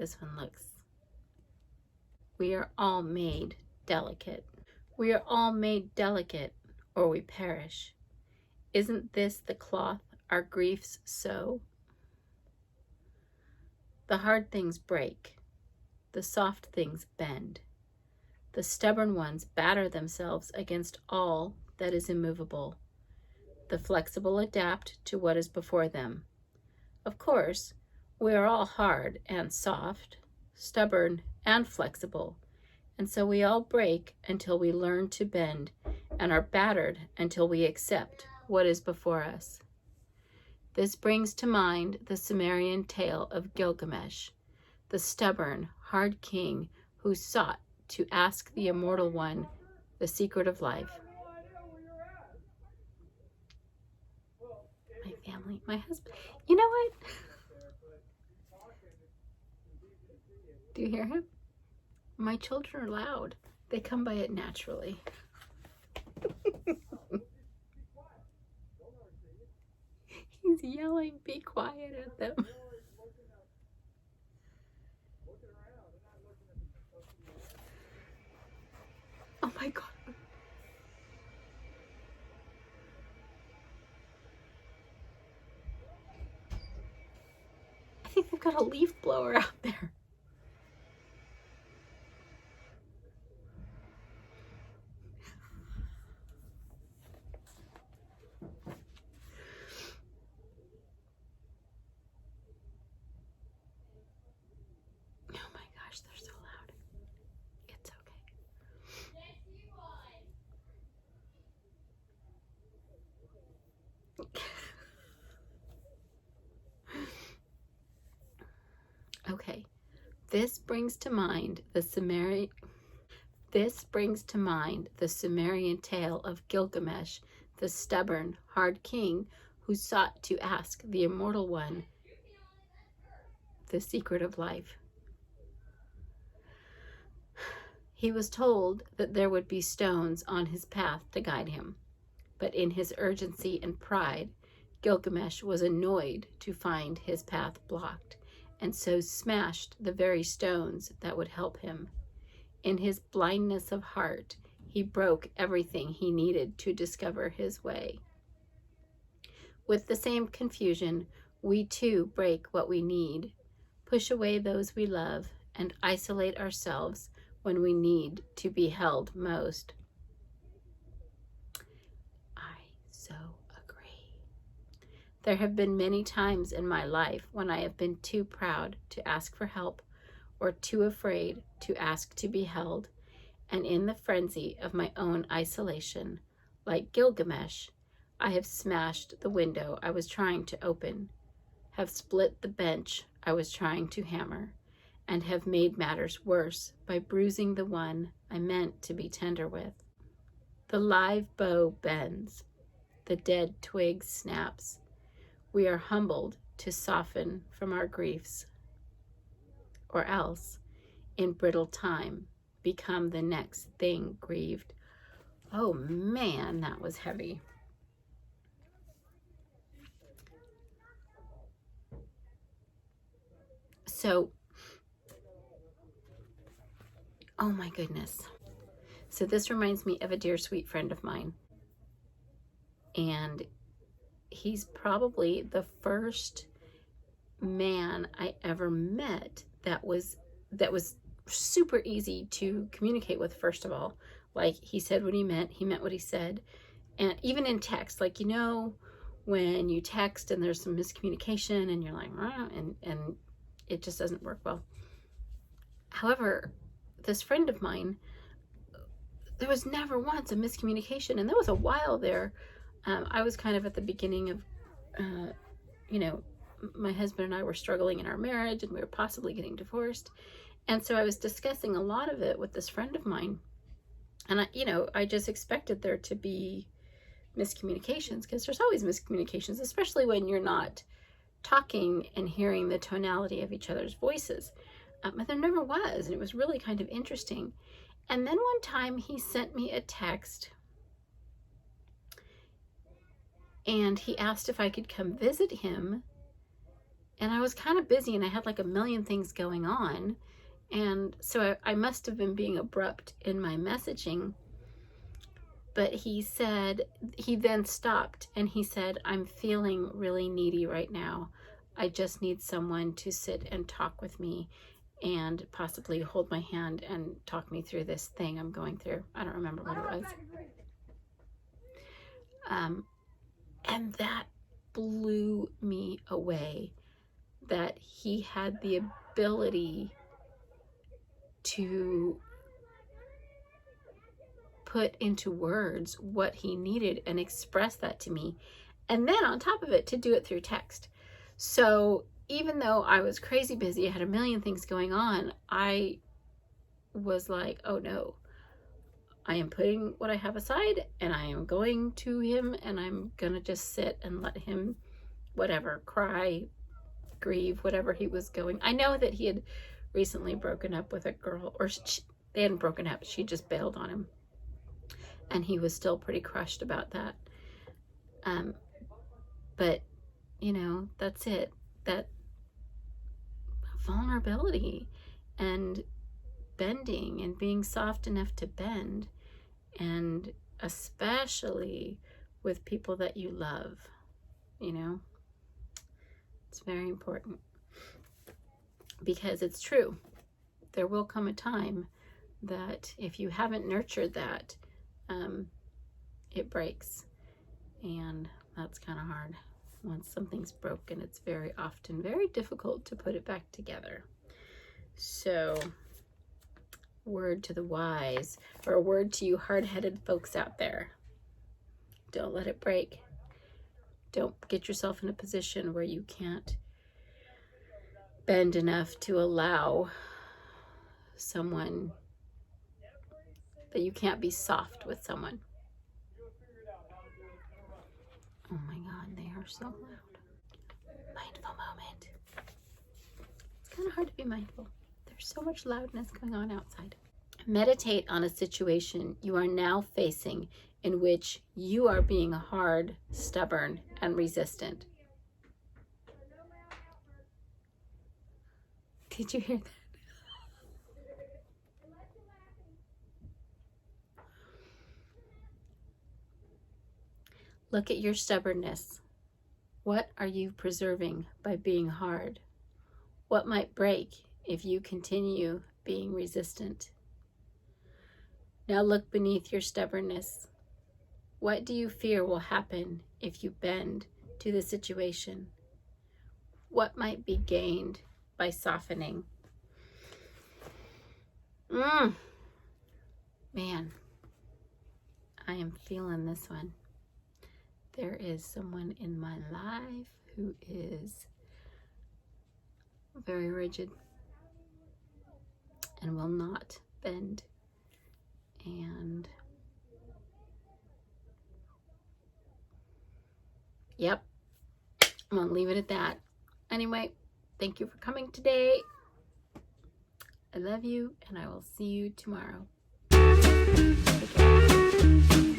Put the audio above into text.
this one looks. We are all made delicate. We are all made delicate, or we perish. Isn't this the cloth our griefs sew? The hard things break, the soft things bend. The stubborn ones batter themselves against all that is immovable. The flexible adapt to what is before them. Of course, we are all hard and soft, stubborn and flexible, and so we all break until we learn to bend and are battered until we accept what is before us. This brings to mind the Sumerian tale of Gilgamesh, the stubborn, hard king who sought to ask the immortal one the secret of life. My family, my husband. You know what? Do you hear him? My children are loud. They come by it naturally. He's yelling, be quiet at them. Oh my God. I think they've got a leaf blower out there. Oh my gosh, they're so loud. It's okay. Okay. This brings to mind the Sumerian tale of Gilgamesh, the stubborn, hard king who sought to ask the immortal one the secret of life. He was told that there would be stones on his path to guide him, but in his urgency and pride, Gilgamesh was annoyed to find his path blocked, and so smashed the very stones that would help him. In his blindness of heart, he broke everything he needed to discover his way. With the same confusion, we too break what we need, push away those we love, and isolate ourselves when we need to be held most. I so agree. There have been many times in my life when I have been too proud to ask for help or too afraid to ask to be held, and in the frenzy of my own isolation, like Gilgamesh, I have smashed the window I was trying to open, have split the bench I was trying to hammer, and have made matters worse by bruising the one I meant to be tender with. The live bow bends, the dead twig snaps. We are humbled to soften from our griefs, or else, in brittle time, become the next thing grieved. Oh man, that was heavy. So, oh my goodness. So this reminds me of a dear sweet friend of mine. And he's probably the first man I ever met that was super easy to communicate with, first of all. Like, he said what he meant what he said. And even in text, like, you know, when you text and there's some miscommunication and you're like, and it just doesn't work well. However, this friend of mine, there was never once a miscommunication, and there was a while there. I was kind of at the beginning of, you know, my husband and I were struggling in our marriage, and we were possibly getting divorced. And so I was discussing a lot of it with this friend of mine. And I just expected there to be miscommunications, because there's always miscommunications, especially when you're not talking and hearing the tonality of each other's voices. But there never was, and it was really kind of interesting. And then one time he sent me a text, and he asked if I could come visit him And I was kind of busy and I had like a million things going on. And so I must have been being abrupt in my messaging. But he then stopped and he said, I'm feeling really needy right now. I just need someone to sit and talk with me and possibly hold my hand and talk me through this thing I'm going through. I don't remember what it was. And that blew me away, that he had the ability to put into words what he needed and express that to me. And then on top of it, to do it through text. So even though I was crazy busy, I had a million things going on, I was like, oh no, I am putting what I have aside and I am going to him and I'm going to just sit and let him, whatever, cry, grieve, whatever he was going. I know that he had recently broken up with a girl, or they hadn't broken up, she just bailed on him. And he was still pretty crushed about that. But, you know, that's it. That vulnerability and bending and being soft enough to bend, and especially with people that you love, you know, it's very important, because it's true. There will come a time that if you haven't nurtured that, it breaks, and that's kind of hard. Once something's broken, it's very often very difficult to put it back together. So, word to the wise, or a word to you hard-headed folks out there: don't let it break. Don't get yourself in a position where you can't bend enough to allow someone, that you can't be soft with someone. Oh my God, they are so loud. Mindful moment. It's kind of hard to be mindful. There's so much loudness going on outside. Meditate on a situation you are now facing in which you are being hard, stubborn, and resistant. Did you hear that? Look at your stubbornness. What are you preserving by being hard? What might break if you continue being resistant? Now look beneath your stubbornness. What do you fear will happen if you bend to the situation? What might be gained by softening? Man, I am feeling this one. There is someone in my life who is very rigid and will not bend. And yep, I'm gonna leave it at that. Anyway, thank you for coming today. I love you, and I will see you tomorrow. Take care.